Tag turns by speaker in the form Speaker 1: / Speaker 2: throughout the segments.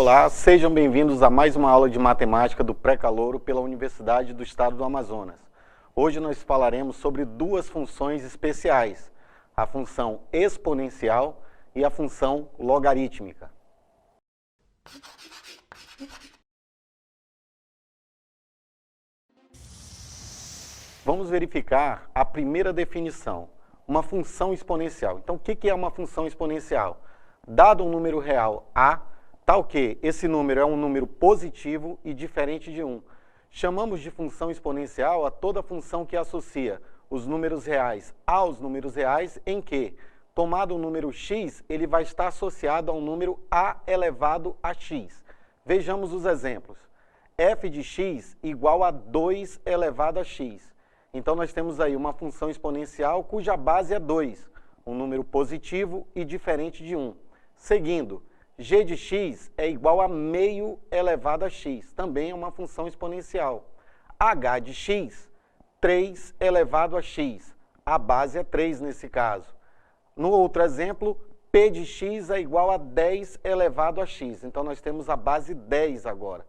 Speaker 1: Olá, sejam bem-vindos a mais uma aula de matemática do pré-calouro pela Universidade do Estado do Amazonas. Hoje nós falaremos sobre duas funções especiais, a função exponencial e a função logarítmica. Vamos verificar a primeira definição, uma função exponencial. Então, o que é uma função exponencial? Dado um número real A, tal que esse número é um número positivo e diferente de 1. Chamamos de função exponencial a toda função que associa os números reais aos números reais em que, tomado o número x, ele vai estar associado a um número a elevado a x. Vejamos os exemplos. F de x igual a 2 elevado a x. Então, nós temos aí uma função exponencial cuja base é 2, um número positivo e diferente de 1. Seguindo, g de x é igual a meio elevado a x, também é uma função exponencial. H de x, 3 elevado a x, a base é 3 nesse caso. No outro exemplo, p de x é igual a 10 elevado a x, então nós temos a base 10 agora.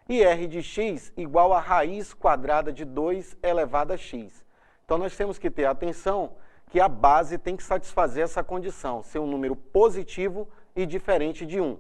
Speaker 1: E r de x igual a raiz quadrada de 2 elevado a x. Então, nós temos que ter atenção que a base tem que satisfazer essa condição, ser um número positivo e diferente de 1.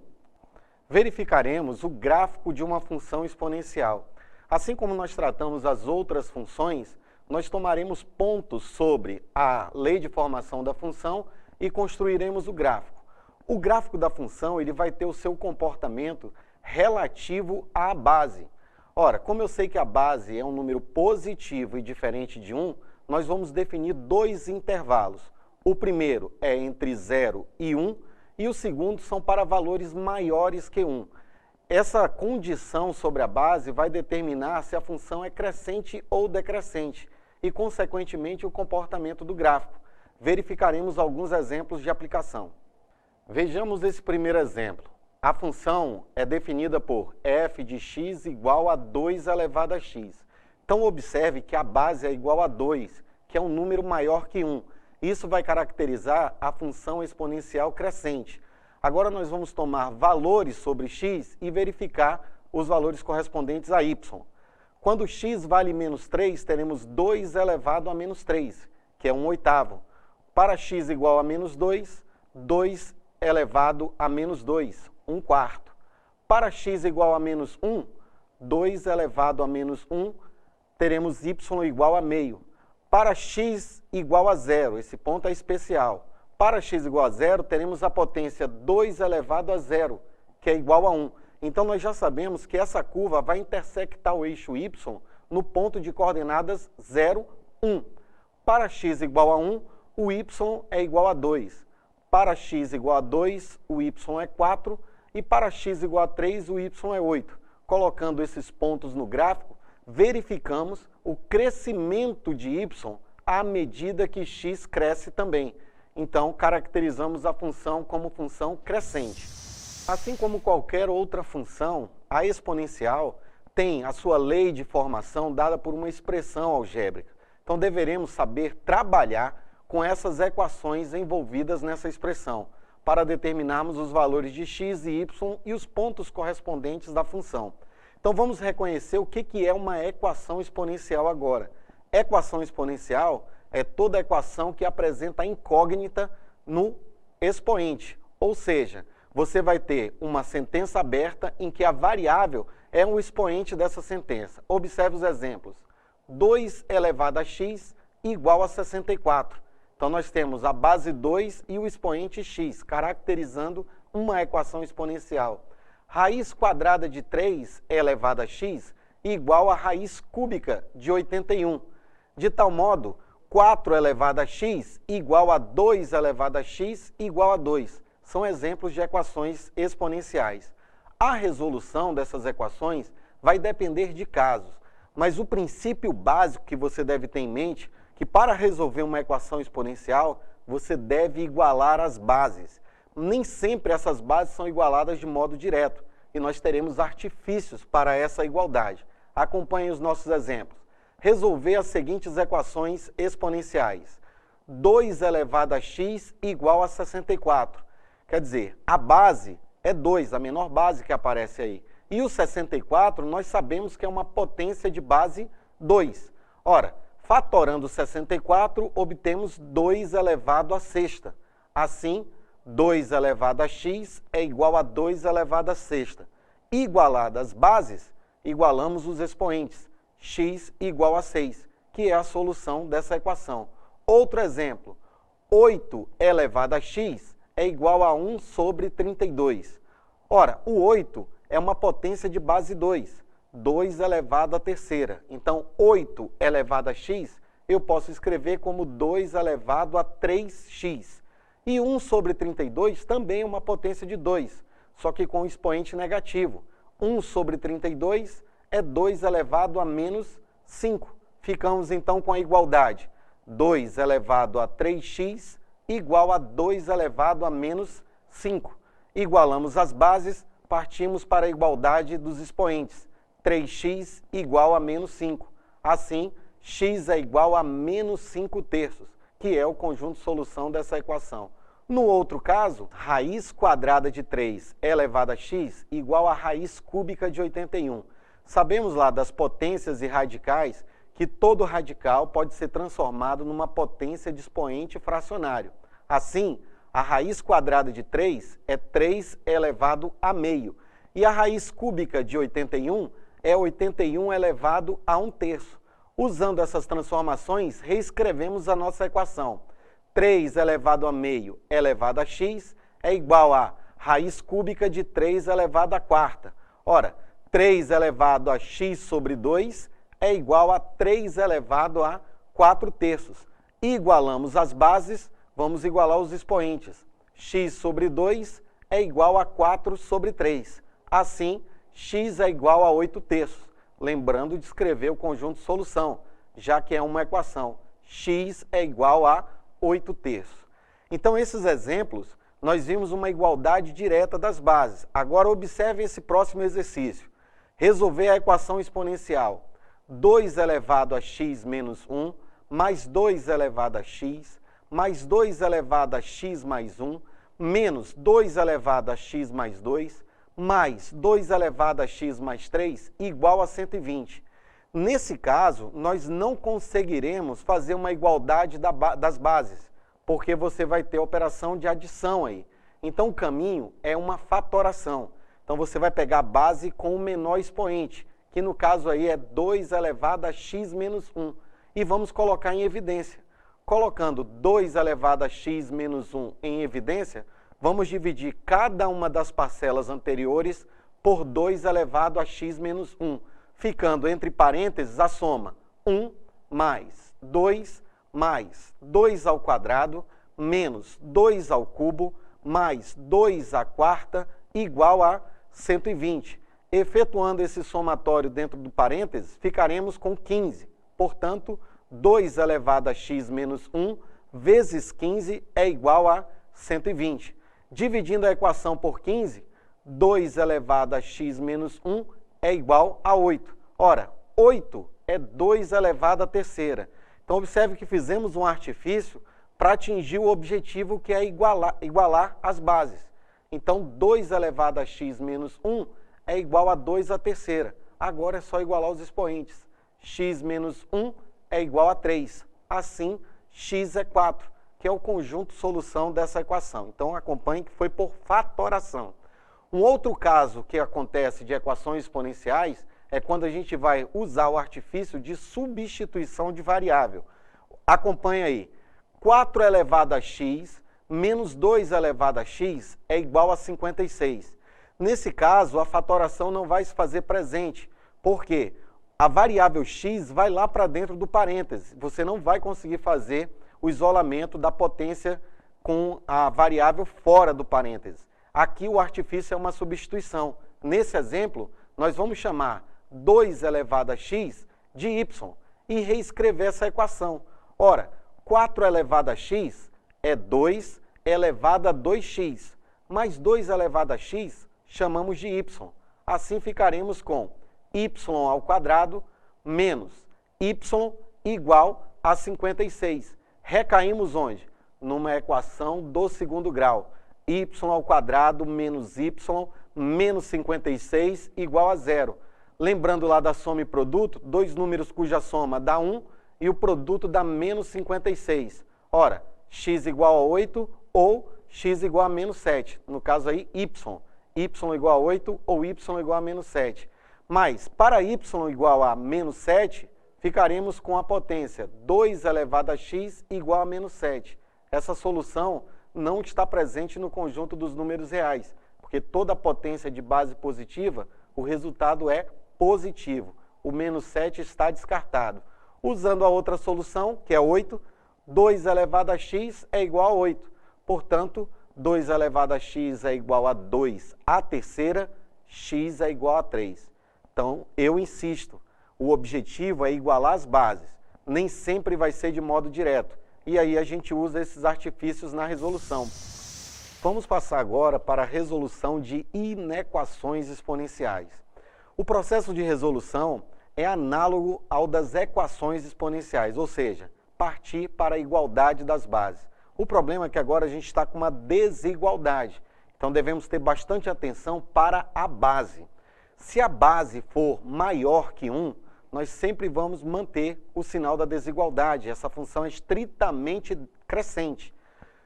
Speaker 1: Verificaremos o gráfico de uma função exponencial. Assim como nós tratamos as outras funções, nós tomaremos pontos sobre a lei de formação da função e construiremos o gráfico. O gráfico da função ele vai ter o seu comportamento relativo à base. Ora, como eu sei que a base é um número positivo e diferente de 1, nós vamos definir dois intervalos. O primeiro é entre 0 e 1 e o segundo são para valores maiores que 1. Essa condição sobre a base vai determinar se a função é crescente ou decrescente e, consequentemente, o comportamento do gráfico. Verificaremos alguns exemplos de aplicação. Vejamos esse primeiro exemplo. A função é definida por f de x igual a 2 elevado a x. Então, observe que a base é igual a 2, que é um número maior que 1. Isso vai caracterizar a função exponencial crescente. Agora, nós vamos tomar valores sobre x e verificar os valores correspondentes a y. Quando x vale menos 3, teremos 2 elevado a menos 3, que é 1/8. Para x igual a menos 2, 2 elevado a menos 2, 1/4. Para x igual a menos 1, 2 elevado a menos 1, teremos y igual a meio. Para x igual a 0, esse ponto é especial. Para x igual a 0, teremos a potência 2 elevado a 0, que é igual a 1. Então, nós já sabemos que essa curva vai intersectar o eixo y no ponto de coordenadas 0, 1. Para x igual a 1, o y é igual a 2. Para x igual a 2, o y é 4. E para x igual a 3, o y é 8. Colocando esses pontos no gráfico, verificamos o crescimento de y à medida que x cresce também. Então, caracterizamos a função como função crescente. Assim como qualquer outra função, a exponencial tem a sua lei de formação dada por uma expressão algébrica. Então, deveremos saber trabalhar com essas equações envolvidas nessa expressão, para determinarmos os valores de x e y e os pontos correspondentes da função. Então, vamos reconhecer o que é uma equação exponencial agora. Equação exponencial é toda equação que apresenta a incógnita no expoente, ou seja, você vai ter uma sentença aberta em que a variável é um expoente dessa sentença. Observe os exemplos. 2 elevado a x igual a 64. Então, nós temos a base 2 e o expoente x, caracterizando uma equação exponencial. Raiz quadrada de 3 elevado a x igual a raiz cúbica de 81. De tal modo, 4 elevado a x igual a 2 elevado a x igual a 2. São exemplos de equações exponenciais. A resolução dessas equações vai depender de casos, mas o princípio básico que você deve ter em mente que para resolver uma equação exponencial, você deve igualar as bases. Nem sempre essas bases são igualadas de modo direto, e nós teremos artifícios para essa igualdade. Acompanhe os nossos exemplos. Resolver as seguintes equações exponenciais. 2 elevado a x igual a 64. Quer dizer, a base é 2, a menor base que aparece aí. E o 64, nós sabemos que é uma potência de base 2. Ora, fatorando 64, obtemos 2 elevado à sexta. Assim, 2 elevado a x é igual a 2 elevado à sexta. Igualadas as bases, igualamos os expoentes. X igual a 6, que é a solução dessa equação. Outro exemplo, 8 elevado a x é igual a 1 sobre 32. Ora, o 8 é uma potência de base 2, 2 elevado à terceira. Então, 8 elevado a x, eu posso escrever como 2 elevado a 3x. E 1 sobre 32 também é uma potência de 2, só que com expoente negativo. 1 sobre 32 é 2 elevado a menos 5. Ficamos então com a igualdade. 2 elevado a 3x igual a 2 elevado a menos 5. Igualamos as bases, partimos para a igualdade dos expoentes. 3x igual a menos 5. Assim, x é igual a menos 5 terços, que é o conjunto de solução dessa equação. No outro caso, raiz quadrada de 3 elevado a x igual a raiz cúbica de 81. Sabemos lá das potências e radicais que todo radical pode ser transformado numa potência de expoente fracionário. Assim, a raiz quadrada de 3 é 3 elevado a meio, e a raiz cúbica de 81 é 81 elevado a 1 terço. Usando essas transformações, reescrevemos a nossa equação. 3 elevado a meio elevado a x é igual a raiz cúbica de 3 elevado à quarta. Ora, 3 elevado a x sobre 2 é igual a 3 elevado a 4 terços. Igualamos as bases, vamos igualar os expoentes. X sobre 2 é igual a 4 sobre 3. Assim, x é igual a 8 terços. Lembrando de escrever o conjunto de solução, já que é uma equação. X é igual a 8 terços. Então, esses exemplos, nós vimos uma igualdade direta das bases. Agora, observe esse próximo exercício. Resolver a equação exponencial. 2 elevado a x menos 1, mais 2 elevado a x, mais 2 elevado a x mais 1, menos 2 elevado a x mais 2, mais 2 elevado a x mais 3, igual a 120. Nesse caso, nós não conseguiremos fazer uma igualdade das bases, porque você vai ter operação de adição aí. Então, o caminho é uma fatoração. Então, você vai pegar a base com o menor expoente, que no caso aí é 2 elevado a x menos 1. E vamos colocar em evidência. Colocando 2 elevado a x menos 1 em evidência, vamos dividir cada uma das parcelas anteriores por 2 elevado a x menos 1, ficando entre parênteses a soma 1 mais 2 ao quadrado, menos 2 ao cubo, mais 2 à quarta, igual a 120. Efetuando esse somatório dentro do parênteses, ficaremos com 15. Portanto, 2 elevado a x menos 1 vezes 15 é igual a 120. Dividindo a equação por 15, 2 elevado a x menos 1 é igual a 8. Ora, 8 é 2 elevado à terceira. Então, observe que fizemos um artifício para atingir o objetivo que é igualar as bases. Então, 2 elevado a x menos 1 é igual a 2 à terceira. Agora é só igualar os expoentes. X menos 1 é igual a 3. Assim, x é 4, que é o conjunto solução dessa equação. Então, acompanhe que foi por fatoração. Um outro caso que acontece de equações exponenciais é quando a gente vai usar o artifício de substituição de variável. Acompanhe aí. 4 elevado a x menos 2 elevado a x é igual a 56. Nesse caso, a fatoração não vai se fazer presente, porque a variável x vai lá para dentro do parêntese. Você não vai conseguir fazer o isolamento da potência com a variável fora do parêntese. Aqui o artifício é uma substituição. Nesse exemplo, nós vamos chamar 2 elevado a x de y e reescrever essa equação. Ora, 4 elevado a x é 2 elevado a 2x, mais 2 elevado a x chamamos de y. Assim ficaremos com y ao quadrado menos y igual a 56. Recaímos onde? Numa equação do segundo grau. y ao quadrado menos y menos 56 igual a zero. Lembrando lá da soma e produto, dois números cuja soma dá 1 e o produto dá menos 56. Ora, x igual a 8 ou x igual a menos 7. No caso aí, y igual a 8 ou y igual a menos 7. Mas, para y igual a menos 7, ficaremos com a potência 2 elevado a x igual a menos 7. Essa solução não está presente no conjunto dos números reais, porque toda potência de base positiva, o resultado é positivo. O menos 7 está descartado. Usando a outra solução, que é 8, 2 elevado a x é igual a 8. Portanto, 2 elevado a x é igual a 2 à terceira, x é igual a 3. Então, eu insisto, o objetivo é igualar as bases. Nem sempre vai ser de modo direto. E aí a gente usa esses artifícios na resolução. Vamos passar agora para a resolução de inequações exponenciais. O processo de resolução é análogo ao das equações exponenciais, ou seja, partir para a igualdade das bases. O problema é que agora a gente está com uma desigualdade, então devemos ter bastante atenção para a base. Se a base for maior que 1, nós sempre vamos manter o sinal da desigualdade, essa função é estritamente crescente.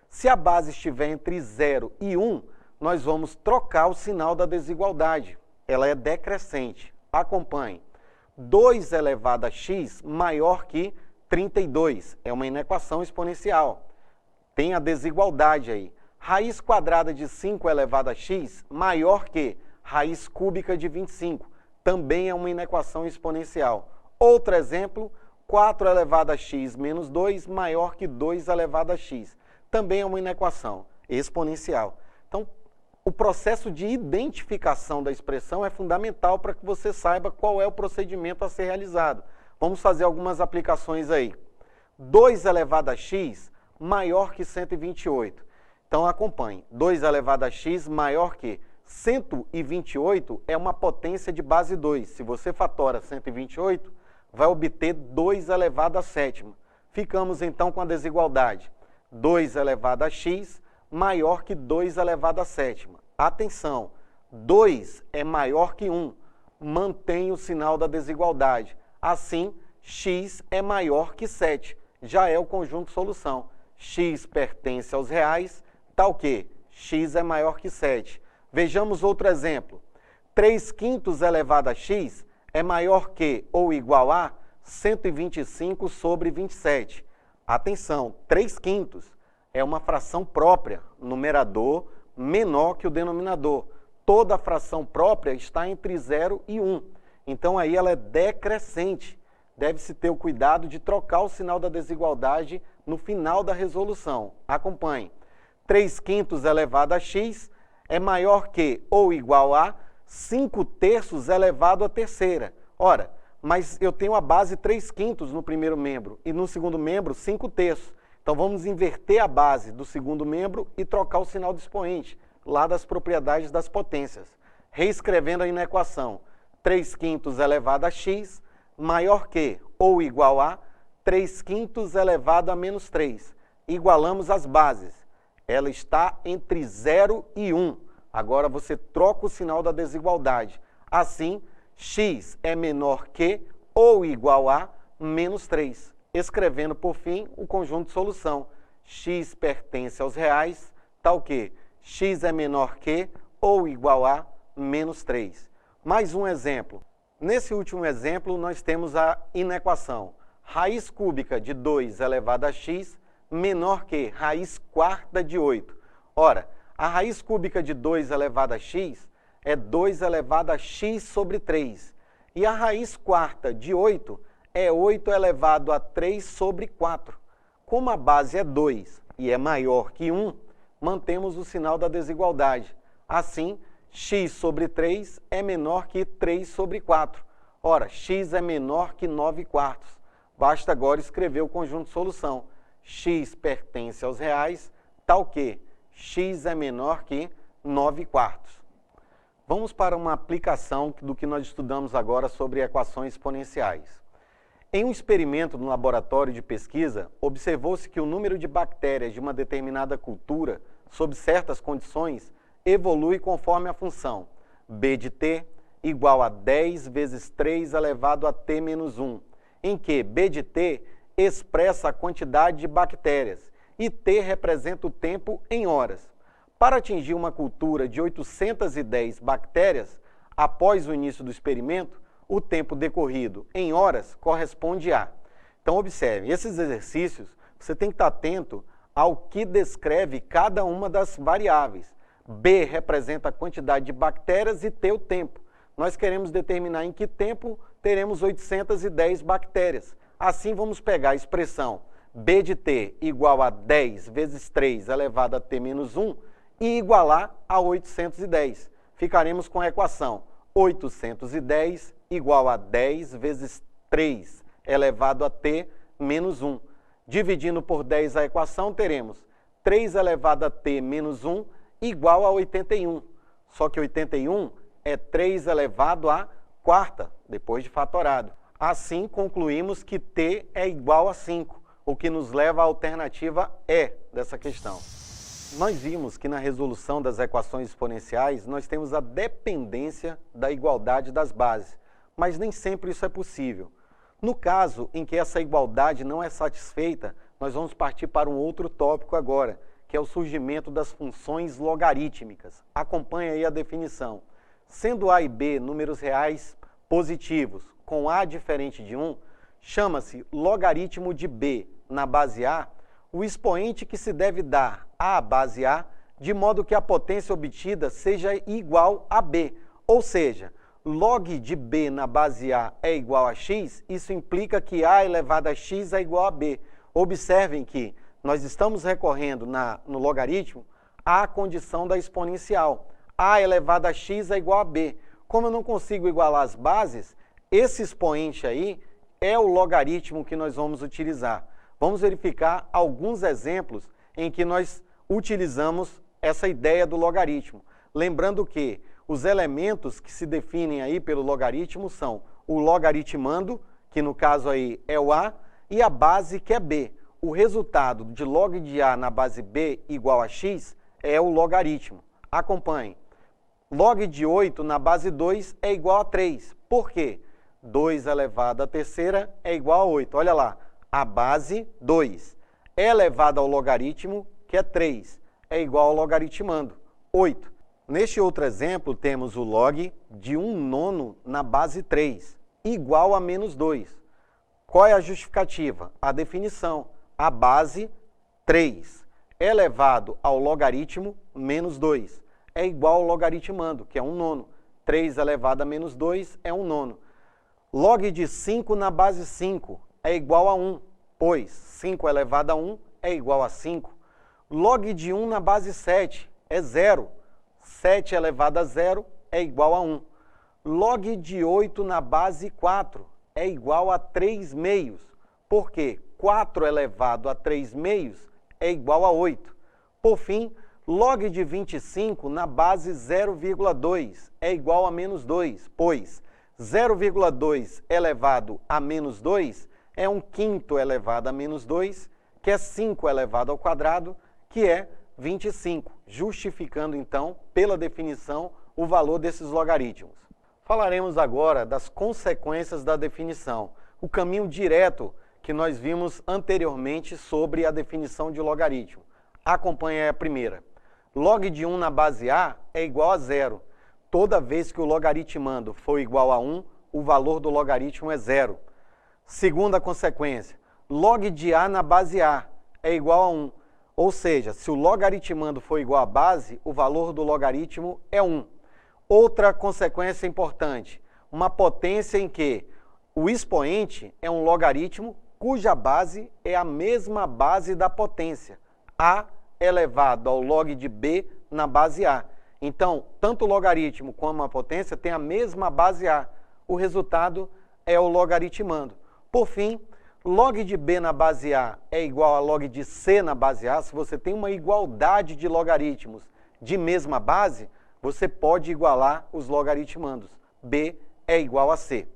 Speaker 1: Se a base estiver entre 0 e 1, nós vamos trocar o sinal da desigualdade, ela é decrescente. Acompanhe. 2 elevado a x maior que 32, é uma inequação exponencial. Tem a desigualdade aí. Raiz quadrada de 5 elevado a x maior que raiz cúbica de 25, também é uma inequação exponencial. Outro exemplo, 4 elevado a x menos 2 maior que 2 elevado a x, também é uma inequação exponencial. Então, o processo de identificação da expressão é fundamental para que você saiba qual é o procedimento a ser realizado. Vamos fazer algumas aplicações aí. 2 elevado a x maior que 128. Então, acompanhe. 2 elevado a x maior que 128 é uma potência de base 2. Se você fatora 128, vai obter 2 elevado a sétima. Ficamos, então, com a desigualdade. 2 elevado a x maior que 2 elevado a sétima. Atenção, 2 é maior que 1. Mantém o sinal da desigualdade. Assim, x é maior que 7. Já é o conjunto solução. X pertence aos reais, tal que x é maior que 7. Vejamos outro exemplo. 3/5 elevado a x é maior que ou igual a 125 sobre 27. Atenção, 3/5 é uma fração própria, numerador menor que o denominador. Toda fração própria está entre 0 e 1. Então aí ela é decrescente. Deve-se ter o cuidado de trocar o sinal da desigualdade no final da resolução. Acompanhe. 3/5 elevado a x é maior que ou igual a 5/3 elevado à terceira. Ora, mas eu tenho a base 3/5 no primeiro membro e no segundo membro 5/3. Então vamos inverter a base do segundo membro e trocar o sinal do expoente, lá das propriedades das potências. Reescrevendo aí na equação, 3/5 elevado a x maior que ou igual a 3/5 elevado a menos 3. Igualamos as bases. Ela está entre 0 e 1. Agora você troca o sinal da desigualdade. Assim, x é menor que ou igual a menos 3. Escrevendo, por fim, o conjunto de solução. X pertence aos reais, tal que x é menor que ou igual a menos 3. Mais um exemplo. Nesse último exemplo, nós temos a inequação. Raiz cúbica de 2 elevado a x menor que raiz quarta de 8. Ora, a raiz cúbica de 2 elevado a x é 2 elevado a x sobre 3. E a raiz quarta de 8 é 8 elevado a 3 sobre 4. Como a base é 2 e é maior que 1, mantemos o sinal da desigualdade. Assim, x sobre 3 é menor que 3 sobre 4. Ora, x é menor que 9/4. Basta agora escrever o conjunto de solução. X pertence aos reais, tal que x é menor que 9/4. Vamos para uma aplicação do que nós estudamos agora sobre equações exponenciais. Em um experimento no laboratório de pesquisa, observou-se que o número de bactérias de uma determinada cultura sob certas condições, evolui conforme a função b de t igual a 10 vezes 3 elevado a t menos 1, em que b de t expressa a quantidade de bactérias e t representa o tempo em horas. Para atingir uma cultura de 810 bactérias, após o início do experimento, o tempo decorrido em horas corresponde a... Então, observe, esses exercícios, você tem que estar atento ao que descreve cada uma das variáveis. B representa a quantidade de bactérias e T o tempo. Nós queremos determinar em que tempo teremos 810 bactérias. Assim, vamos pegar a expressão B de T igual a 10 vezes 3 elevado a T menos 1 e igualar a 810. Ficaremos com a equação 810 igual a 10 vezes 3 elevado a T menos 1. Dividindo por 10 a equação, teremos 3 elevado a T menos 1 igual a 81. Só que 81 é 3 elevado a quarta, depois de fatorado. Assim, concluímos que T é igual a 5, o que nos leva à alternativa E dessa questão. Nós vimos que na resolução das equações exponenciais, nós temos a dependência da igualdade das bases, mas nem sempre isso é possível. No caso em que essa igualdade não é satisfeita, nós vamos partir para um outro tópico agora, que é o surgimento das funções logarítmicas. Acompanhe aí a definição. Sendo A e B números reais positivos, com A diferente de 1, chama-se logaritmo de B na base A, o expoente que se deve dar à base A, de modo que a potência obtida seja igual a B, ou seja, log de B na base A é igual a x, isso implica que A elevado a x é igual a B. Observem que nós estamos recorrendo no logaritmo à condição da exponencial. A elevado a x é igual a B. Como eu não consigo igualar as bases, esse expoente aí é o logaritmo que nós vamos utilizar. Vamos verificar alguns exemplos em que nós utilizamos essa ideia do logaritmo. Lembrando que os elementos que se definem aí pelo logaritmo são o logaritmando, que no caso aí é o A, e a base, que é B. O resultado de log de A na base B igual a x é o logaritmo. Acompanhe. Log de 8 na base 2 é igual a 3. Por quê? 2 elevado à terceira é igual a 8. Olha lá, a base 2 é elevado ao logaritmo, que é 3, é igual ao logaritmando, 8. Neste outro exemplo, temos o log de 1/9 na base 3, igual a menos 2. Qual é a justificativa? A definição. A base 3 elevado ao logaritmo menos 2 é igual ao logaritmando, que é 1/9. 3 elevado a menos 2 é 1/9. Log de 5 na base 5 é igual a 1, pois 5 elevado a 1 é igual a 5. Log de 1 na base 7 é 0. 7 elevado a 0 é igual a 1. Log de 8 na base 4 é igual a 3 meios. Por quê? 4 elevado a 3 meios é igual a 8. Por fim, log de 25 na base 0,2 é igual a menos 2, pois 0,2 elevado a menos 2 é 1/5 elevado a menos 2, que é 5 elevado ao quadrado, que é 25, justificando então, pela definição, o valor desses logaritmos. Falaremos agora das consequências da definição, o caminho direto que nós vimos anteriormente sobre a definição de logaritmo. Acompanhe a primeira. Log de 1 na base A é igual a 0. Toda vez que o logaritmando for igual a 1, o valor do logaritmo é 0. Segunda consequência, log de A na base A é igual a 1. Ou seja, se o logaritmando for igual à base, o valor do logaritmo é 1. Outra consequência importante, uma potência em que o expoente é um logaritmo cuja base é a mesma base da potência, A elevado ao log de B na base A. Então, tanto o logaritmo como a potência têm a mesma base A. O resultado é o logaritmando. Por fim, log de B na base A é igual a log de C na base A. Se você tem uma igualdade de logaritmos de mesma base, você pode igualar os logaritmandos. B é igual a C.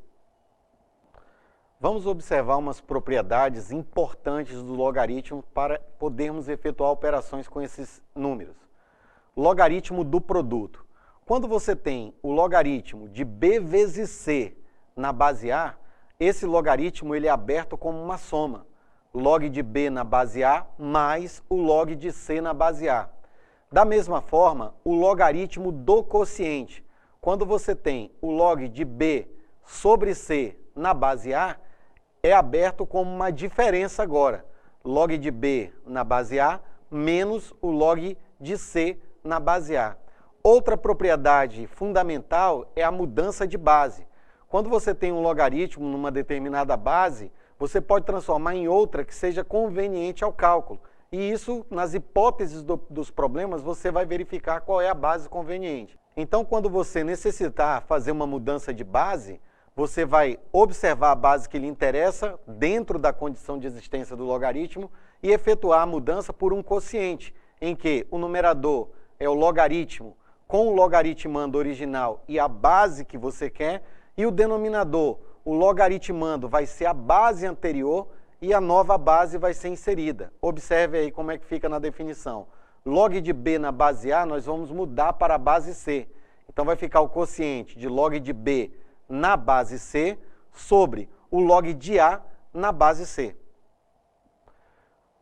Speaker 1: Vamos observar umas propriedades importantes do logaritmo para podermos efetuar operações com esses números. logaritmo do produto. Quando você tem o logaritmo de b vezes c na base A, esse logaritmo ele é aberto como uma soma. Log de b na base A mais o log de c na base A. Da mesma forma, o logaritmo do quociente. Quando você tem o log de b sobre c na base A, é aberto como uma diferença agora. Log de b na base A menos o log de c na base A. Outra propriedade fundamental é a mudança de base. Quando você tem um logaritmo numa determinada base, você pode transformar em outra que seja conveniente ao cálculo. E isso, nas hipóteses dos problemas, você vai verificar qual é a base conveniente. Então, quando você necessitar fazer uma mudança de base, você vai observar a base que lhe interessa dentro da condição de existência do logaritmo e efetuar a mudança por um quociente, em que o numerador é o logaritmo com o logaritmando original e a base que você quer, e o denominador, o logaritmando, vai ser a base anterior e a nova base vai ser inserida. Observe aí como é que fica na definição. Log de b na base A, nós vamos mudar para a base C. Então vai ficar o quociente de log de b na base C sobre o log de A na base C.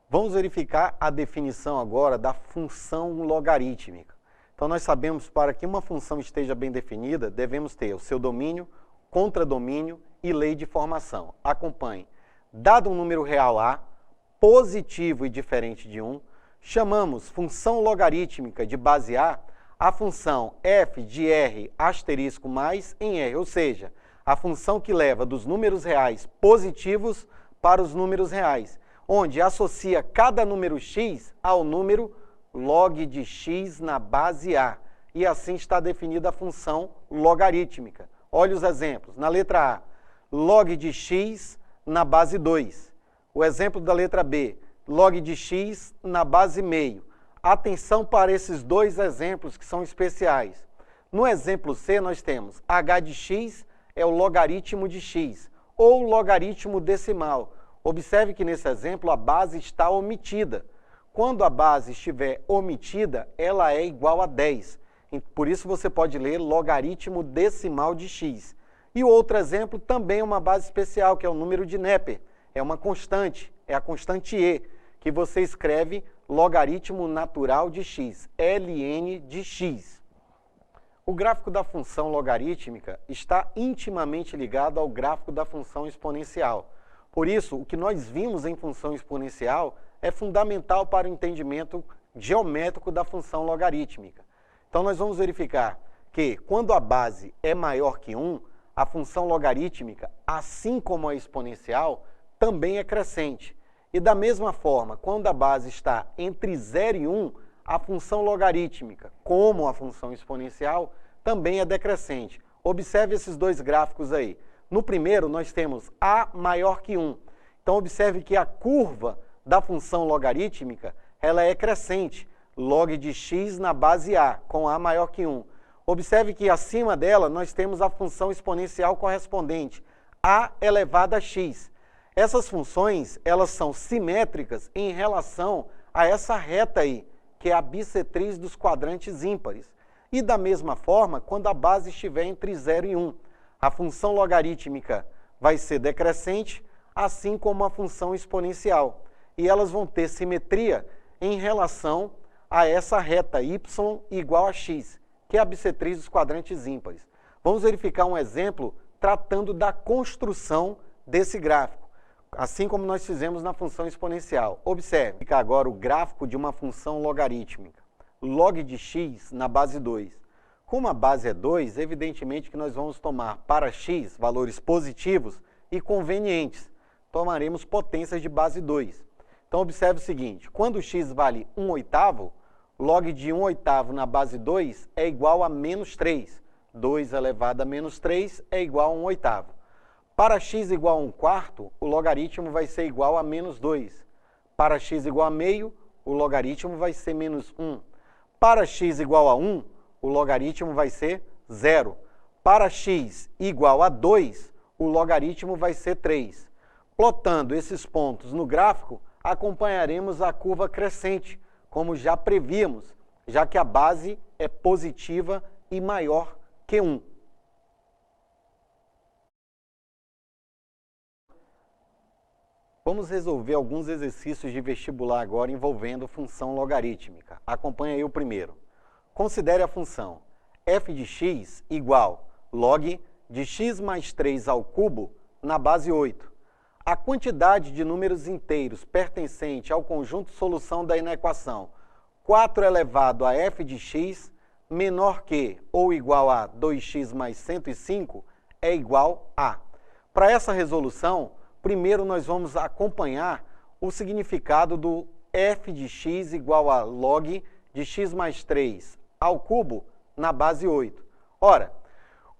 Speaker 1: Vamos verificar a definição agora da função logarítmica. Então nós sabemos que para que uma função esteja bem definida, devemos ter o seu domínio, contradomínio e lei de formação. Acompanhe. Dado um número real A, positivo e diferente de 1, chamamos função logarítmica de base a função f de r asterisco mais em r, ou seja, a função que leva dos números reais positivos para os números reais, onde associa cada número x ao número log de x na base A. E assim está definida a função logarítmica. Olha os exemplos. Na letra A, log de x na base 2. O exemplo da letra B, log de x na base meio. Atenção para esses dois exemplos que são especiais. No exemplo C, nós temos h de x é o logaritmo de x, ou logaritmo decimal. Observe que nesse exemplo a base está omitida. Quando a base estiver omitida, ela é igual a 10. Por isso você pode ler logaritmo decimal de x. E o outro exemplo também é uma base especial, que é o número de Neper. É uma constante, é a constante e, que você escreve logaritmo natural de x, ln de x. O gráfico da função logarítmica está intimamente ligado ao gráfico da função exponencial. Por isso, o que nós vimos em função exponencial é fundamental para o entendimento geométrico da função logarítmica. Então, nós vamos verificar que, quando a base é maior que 1, a função logarítmica, assim como a exponencial, também é crescente. E da mesma forma, quando a base está entre 0 e 1, a função logarítmica, como a função exponencial, também é decrescente. Observe esses dois gráficos aí. No primeiro, nós temos a maior que 1. Então, observe que a curva da função logarítmica, ela é crescente. Log de x na base a, com a maior que 1. Observe que acima dela, nós temos a função exponencial correspondente, a elevado a x. Essas funções, elas são simétricas em relação a essa reta aí, que é a bissetriz dos quadrantes ímpares. E da mesma forma, quando a base estiver entre 0 e 1, a função logarítmica vai ser decrescente, assim como a função exponencial. E elas vão ter simetria em relação a essa reta y igual a x, que é a bissetriz dos quadrantes ímpares. Vamos verificar um exemplo tratando da construção desse gráfico, assim como nós fizemos na função exponencial. Observe, fica agora o gráfico de uma função logarítmica. Log de x na base 2. Como a base é 2, evidentemente que nós vamos tomar para x valores positivos e convenientes. Tomaremos potências de base 2. Então, observe o seguinte, quando x vale 1/8, log de 1/8 na base 2 é igual a menos 3. 2 elevado a menos 3 é igual a 1/8. Para x igual a 1/4, o logaritmo vai ser igual a menos 2. Para x igual a meio, o logaritmo vai ser menos 1. Para x igual a 1, o logaritmo vai ser 0. Para x igual a 2, o logaritmo vai ser 3. Plotando esses pontos no gráfico, acompanharemos a curva crescente, como já prevíamos, já que a base é positiva e maior que 1. Vamos resolver alguns exercícios de vestibular agora envolvendo função logarítmica. Acompanhe aí o primeiro. Considere a função f de x igual log de x mais 3 ao cubo na base 8. A quantidade de números inteiros pertencente ao conjunto solução da inequação 4 elevado a f de x menor que ou igual a 2x mais 105 é igual a. Para essa resolução, primeiro nós vamos acompanhar o significado do f de x igual a log de x mais 3 ao cubo na base 8. Ora,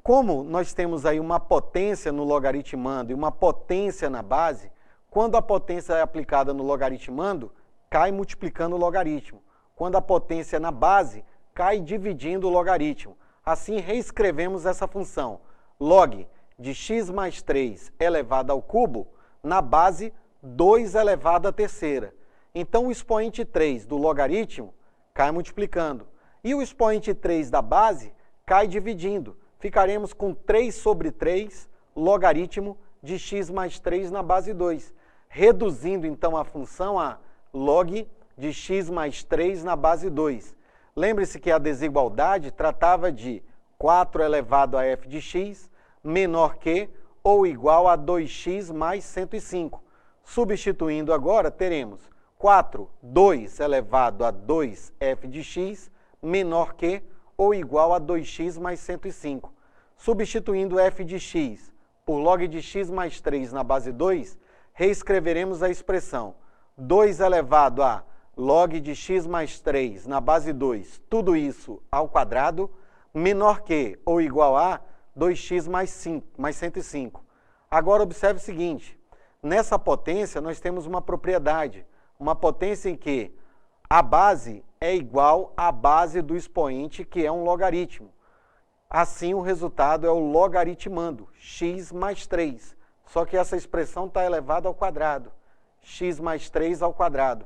Speaker 1: como nós temos aí uma potência no logaritmando e uma potência na base, quando a potência é aplicada no logaritmando, cai multiplicando o logaritmo. Quando a potência é na base, cai dividindo o logaritmo. Assim, reescrevemos essa função. Log de x mais 3 elevado ao cubo na base 2 elevado à terceira. Então, o expoente 3 do logaritmo cai multiplicando. E o expoente 3 da base cai dividindo. Ficaremos com 3 sobre 3 logaritmo de x mais 3 na base 2, reduzindo então a função a log de x mais 3 na base 2. Lembre-se que a desigualdade tratava de 4 elevado a f de x menor que ou igual a 2x mais 105. Substituindo agora, teremos 2 elevado a 2f de x menor que ou igual a 2x mais 105. Substituindo f de x por log de x mais 3 na base 2, reescreveremos a expressão 2 elevado a log de x mais 3 na base 2, tudo isso ao quadrado, menor que ou igual a 2x mais 105. Agora observe o seguinte, nessa potência nós temos uma propriedade, uma potência em que a base é igual à base do expoente, que é um logaritmo. Assim, o resultado é o logaritmando, x mais 3. Só que essa expressão está elevada ao quadrado, x mais 3 ao quadrado,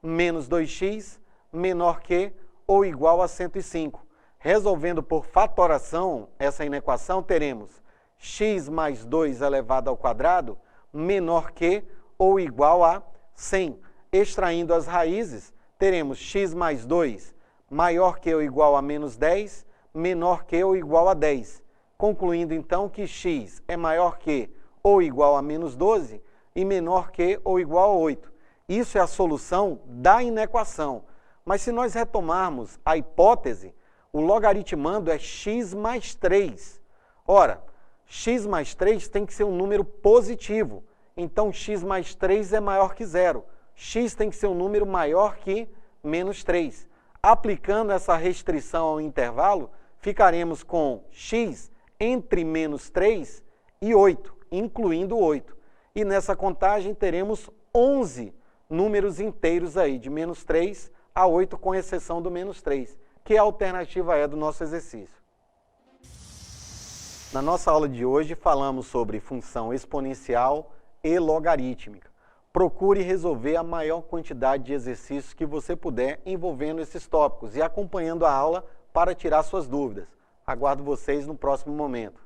Speaker 1: menos 2x menor que ou igual a 105. Resolvendo por fatoração essa inequação, teremos x mais 2 elevado ao quadrado menor que ou igual a 100. Extraindo as raízes, teremos x mais 2 maior que ou igual a menos 10, menor que ou igual a 10. Concluindo então que x é maior que ou igual a menos 12 e menor que ou igual a 8. Isso é a solução da inequação. Mas se nós retomarmos a hipótese, o logaritmando é x mais 3. Ora, x mais 3 tem que ser um número positivo. Então, x mais 3 é maior que zero. X tem que ser um número maior que menos 3. Aplicando essa restrição ao intervalo, ficaremos com x entre menos 3 e 8, incluindo 8. E nessa contagem teremos 11 números inteiros aí, de menos 3 a 8, com exceção do menos 3, que a alternativa é do nosso exercício. Na nossa aula de hoje falamos sobre função exponencial e logarítmica. Procure resolver a maior quantidade de exercícios que você puder envolvendo esses tópicos e acompanhando a aula para tirar suas dúvidas. Aguardo vocês no próximo momento.